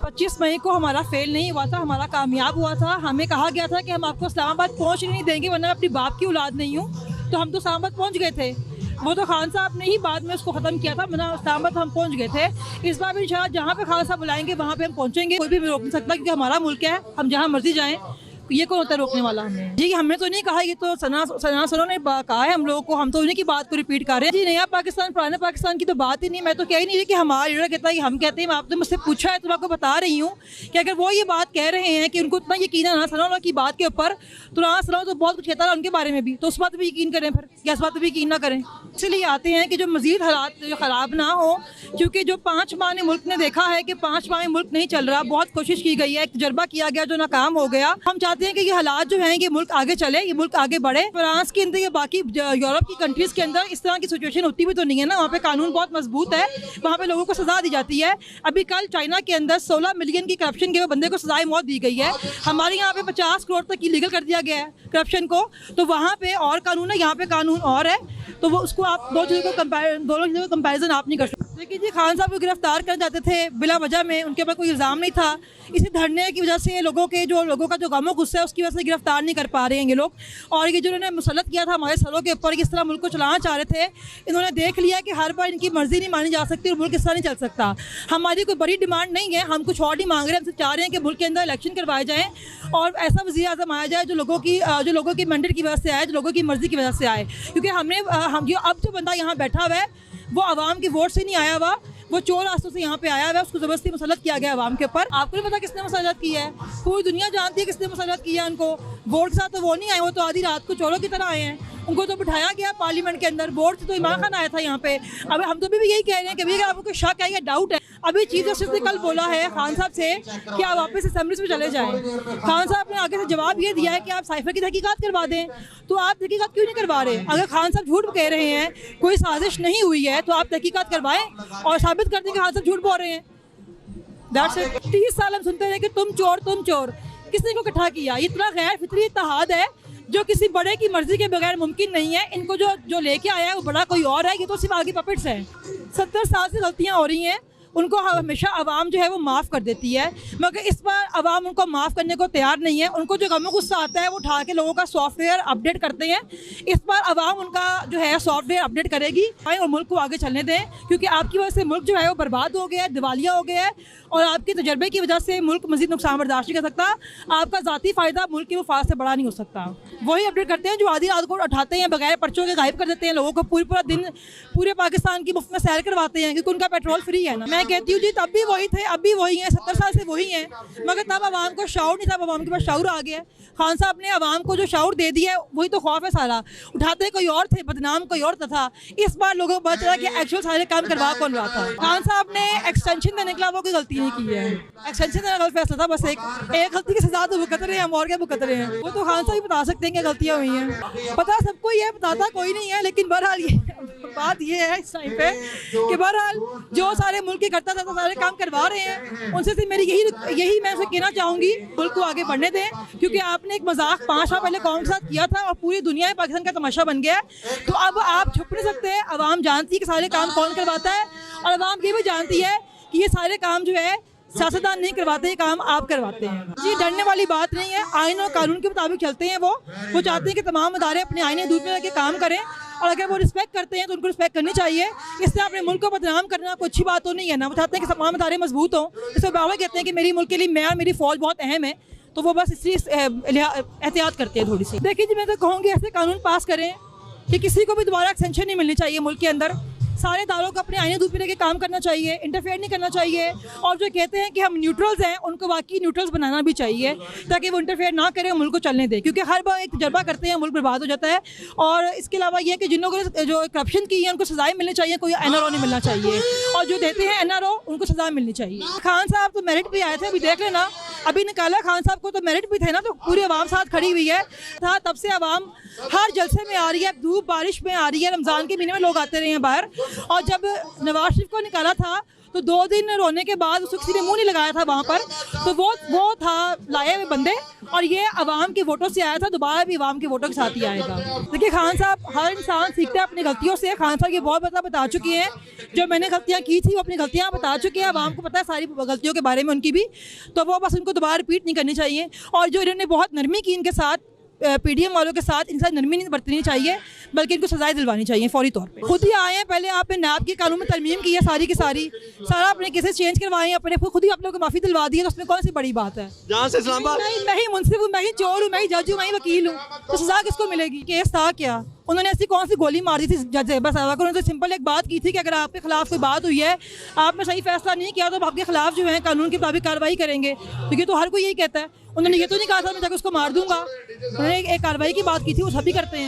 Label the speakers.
Speaker 1: 25 मई को हमारा फेल नहीं हुआ था, हमारा कामयाब हुआ था। हमें कहा गया था कि हम आपको इस्लामाबाद पहुँच नहीं देंगे, वरना अपनी बाप की औलाद नहीं हूँ। तो हम तो इस्लामाबाद पहुँच गए थे। वो तो खान साहब ने ही बाद में उसको ख़त्म किया था, वरना इस्लामाबाद हम पहुँच गए थे। इस बार भी इंशाल्लाह जहाँ पे खान साहब बुलाएंगे वहाँ पे हम पहुँचेंगे। कोई भी रोक नहीं सकता, क्योंकि हमारा मुल्क है, हम जहाँ मर्जी जाएँ। ये कौन होता है रोकने वाला हमें? जी हमने तो नहीं कहा, ये तो सना ने कहा है हम लोगों को। हम तो उन्हीं की बात को रिपीट कर रहे हैं। जी नया पाकिस्तान पुराने पाकिस्तान की तो बात ही नहीं। मैं तो कह ही नहीं रही कि हमारा लीडर कहता है कि हम कहते हैं। आपने मुझसे पूछा है तो मैं आपको बता रही हूँ कि अगर वो ये बात कह रहे हैं कि उनको इतना यकीन है ना सना की बात के ऊपर, तो ना सना तो बहुत कुछ कहता है उनके बारे में भी, तो उस बात पर भी यकीन करें फिर, या इस बात पर भी यकीन ना करें। इसलिए आते हैं कि जो मजीद हालात जो ख़राब ना हो, क्योंकि जो 5 माह ने मुल्क ने देखा है कि 5 माह में मुल्क नहीं चल रहा। बहुत कोशिश की गई है, एक तजर्बा किया गया जो नाकाम हो गया। हम चाहते हैं कि ये हालात जो हैं कि मुल्क आगे चले, ये मुल्क आगे बढ़े। फ्रांस के अंदर या बाकी यूरोप की कंट्रीज़ के अंदर इस तरह की सिचुएशन होती भी तो नहीं है ना। वहाँ पे कानून बहुत मजबूत है, वहाँ पे लोगों को सज़ा दी जाती है। अभी कल चाइना के अंदर 16 मिलियन की करप्शन के बंदे को सजाए मौत दी गई है। हमारे यहाँ पे 50 करोड़ तक इलीगल कर दिया गया है करप्शन को। तो वहाँ पे और कानून है, यहाँ पे कानून और है। तो वो उसको आप दोनों चीज़ों का कंपैरिजन आप नहीं कर सकते। लेकिन जी खान साहब को गिरफ्तार कर जाते थे बिला वजह में, उनके ऊपर कोई इल्ज़ाम नहीं था। इसी धरने की वजह से लोगों का जो गम गुस्सा है उसकी वजह से गिरफ्तार नहीं कर पा रहे हैं ये लोग। और ये जो इन्होंने मुसल्लत किया था हमारे सरों के ऊपर, किस तरह मुल्क को चलाना चाह रहे थे, इन्होंने देख लिया कि हर बार इनकी मर्जी नहीं मानी जा सकती और मुल्क किस तरह नहीं चल सकता। हमारी कोई बड़ी डिमांड नहीं है, हम कुछ और नहीं मांग रहे। हम चाह रहे हैं कि मुल्क के अंदर इलेक्शन करवाए जाएँ और ऐसा वज़ीर आज़म आया जाए जो लोगों की मैंडेट की वजह से आए, जो लोगों की मर्ज़ी की वजह से आए। क्योंकि हम जो बंदा यहाँ बैठा हुआ है वो आवाम की वोट से नहीं आया हुआ, वो चोर रास्तों से यहाँ पे आया हुआ है। उसको ज़बरदस्ती मुसल्लत किया गया आवाम के ऊपर। आपको नहीं पता किसने मुसल्लत किया है? पूरी दुनिया जानती है किसने मुसल्लत किया है उनको। वोट के साथ तो वो नहीं आए, वो तो आधी रात को चोरों की तरह आए हैं। उनको तो बिठाया गया पार्लियामेंट के अंदर। वोट से तो इमरान खान आया था यहाँ पे। अब हम तो भी यही कह रहे हैं कि अभी अगर आपको कोई शक है या डाउट है, अभी चीफ जस्टिस ने कल बोला है खान साहब से कि आप वापस असेंबली में चले जाएं। खान साहब ने आगे से जवाब ये दिया है कि आप साइफर की तहकीकात करवा दें। तो आप तहकीकात क्यों नहीं करवा रहे? अगर खान साहब झूठ कह रहे हैं, कोई साजिश नहीं हुई है, तो आप तहकीकात करवाएं और साबित कर दें कि खान साहब झूठ बोल रहे हैं। That's it. 30 साल हम सुनते रहे कि तुम चोर। किसने को इकट्ठा किया? ये इतना गैर फितरी इत्तेहाद है जो किसी बड़े की मर्जी के बगैर मुमकिन नहीं है। इनको जो लेके आया है वो बड़ा कोई और है, ये तो सिर्फ आगे पपेट्स हैं। 70 साल से गलतियां हो रही हैं, उनको हमेशा आवाम जो है वो माफ़ कर देती है, मगर इस बार आवाम उनको माफ़ करने को तैयार नहीं है। उनको जो गम गुस्सा आता है वो उठा के लोगों का सॉफ्टवेयर अपडेट करते हैं। इस बार आवाम उनका जो है सॉफ्टवेयर अपडेट करेगी और मुल्क को आगे चलने दें, क्योंकि आपकी वजह से मुल्क जो है वो बर्बाद हो गया है, दिवालिया हो गया है। और आपके तजर्बे की वजह से मुल्क मज़ीद नुकसान बर्दाश्त नहीं कर सकता। आपका ज़ाती फ़ायदा मुल्क के मुफाद से बड़ा नहीं हो सकता। वही अपडेट करते हैं जो आधी रात को उठाते हैं, बगैर पर्चों के गायब कर देते हैं लोगों को। पूरा दिन पूरे पाकिस्तान की मुफ्त में सैर करवाते हैं, क्योंकि उनका पेट्रोल फ्री है ना। मैं कहती हूँ जी तब भी वही थे, अब भी वही हैं, 70 साल से वही हैं, मगर तब आवाम को शऊर नहीं था। आवाम के पास शऊर आ गया है। खान साहब ने आवाम को जो शऊर दे दिया है वही तो खौफ है सारा। उठाते कोई और थे, बदनाम कोई और था। इस बार लोगों को पता चला कि एक्चुअल सारे काम करवा कौन रहा था। खान साहब ने एक्सटेंशन देने के लिए वो कोई गलती नहीं की है। एक्सटेंशन देने का फैसला था, बस एक गलती की सजा तो भुगत रहे हैं, हम और क्या भुगत रहे हैं। वो तो खान साहब ही बता सकते हैं क्या गलतियाँ हुई हैं। पता सबको ही है, बताता कोई नहीं है। लेकिन बहरहाल ये बात ये है इस टाइम पे कि बहरहाल जो सारे मुल्क के करता था तो सारे काम करवा रहे हैं। उनसे से मेरी यही मैं उनसे कहना चाहूँगी, मुल्क को आगे बढ़ने दें, क्योंकि आपने एक मजाक 5 साल पहले कौम के साथ किया था और पूरी दुनिया में पाकिस्तान का तमाशा बन गया है। तो अब आप छुप नहीं सकते। आवाम जानती है कि सारे काम कौन करवाता है, और आवाम ये भी जानती है कि ये सारे काम जो है सियासतदान नहीं करवाते, ये काम आप करवाते हैं। जी डरने वाली बात नहीं है। आइन और कानून के मुताबिक चलते हैं। वो चाहते हैं कि तमाम अदारे अपने आईने दूध में रख के काम करें, और अगर वो रिस्पेक्ट करते हैं तो उनको रिस्पेक्ट करनी चाहिए। इससे अपने मुल्क को बदनाम करना कोई अच्छी बात तो नहीं है ना। वो चाहते हैं कि तमाम अदारे मजबूत हों। इससे बाबा कहते हैं कि मेरी मुल्क के लिए मैं और मेरी फ़ौज बहुत अहम है, तो वो बस इसी एहतियात करते हैं थोड़ी सी। देखिए जी मैं तो कहूँगी ऐसे कानून पास करें कि किसी को भी दोबारा एक्सटेंशन नहीं मिलनी चाहिए मुल्क के अंदर। सारे दारों को अपने आईने दूध पीने के काम करना चाहिए, इंटरफेयर नहीं करना चाहिए। और जो कहते हैं कि हम न्यूट्रल्स हैं, उनको वाकई न्यूट्रल्स बनाना भी चाहिए, ताकि वो इंटरफेयर ना करें, मुल्क को चलने दें। क्योंकि हर बार एक तजर्बा करते हैं, मुल्क बर्बाद हो जाता है। और इसके अलावा ये कि जिन लोगों ने जो करप्शन की है उनको सजाएं मिलनी चाहिए, कोई NRO नहीं मिलना चाहिए। और जो देते हैं NRO उनको सजा मिलनी चाहिए। खान साहब तो मेरिट पे आए थे, अभी देख लेना, अभी निकाला खान साहब को तो मेरिट भी थे ना, तो पूरी आवाम साथ खड़ी हुई है। तब से आवाम हर जलसे में आ रही है, धूप बारिश में आ रही है। रमज़ान के महीने में लोग आते रहे हैं बाहर। और जब नवाज शरीफ को निकाला था तो 2 दिन रोने के बाद उसको किसी ने मुंह नहीं लगाया था वहाँ पर, तो वो था लाए हुए बंदे, और ये अवाम के वोटों से आया था, दोबारा भी अवाम के वोटों के साथ ही आएगा। देखिए खान साहब, हर इंसान सीखता है अपनी गलतियों से। खान साहब ये बहुत बता चुकी हैं, जो मैंने गलतियाँ की थी वो अपनी गलतियाँ बता चुके हैं, अवाम को पता है सारी गलतियों के बारे में उनकी भी, तो वो बस उनको दोबारा रिपीट नहीं करनी चाहिए। और जो इन्होंने बहुत नरमी की इनके साथ, पीडीएम वालों के साथ, इनके साथ नरमी नहीं बरतनी चाहिए, बल्कि इनको सजाएं दिलवानी चाहिए फौरी तौर पे। खुद ही आए हैं, पहले आपने नैब के कानून में तरमीम की है सारी की सारी, सारा अपने केसेस चेंज करवाए हैं, अपने खुद ही आप लोगों को माफ़ी दिलवा दी है, तो उसमें कौन सी बड़ी बात है?
Speaker 2: जहाँ से इस्लामाबाद
Speaker 1: मैं ही मुंसिफ हूँ, मैं ही चोर हूँ, मैं ही जज हूँ, मैं ही वकील हूँ, तो सजा किसको मिलेगी? केस था क्या? उन्होंने ऐसी कौन सी गोली मार दी थी जज ज़ेबा साहबा को? उन्होंने तो सिंपल एक बात की थी कि अगर आपके खिलाफ कोई बात हुई है, आपने सही फैसला नहीं किया, तो आपके खिलाफ जो है कानून के मुताबिक कार्रवाई करेंगे। तो ये तो हर कोई यही कहता है। उन्होंने ये तो नहीं कहा था मैं जाकर उसको मार दूंगा, उन्होंने एक कार्रवाई की बात की थी, वो सभी करते हैं।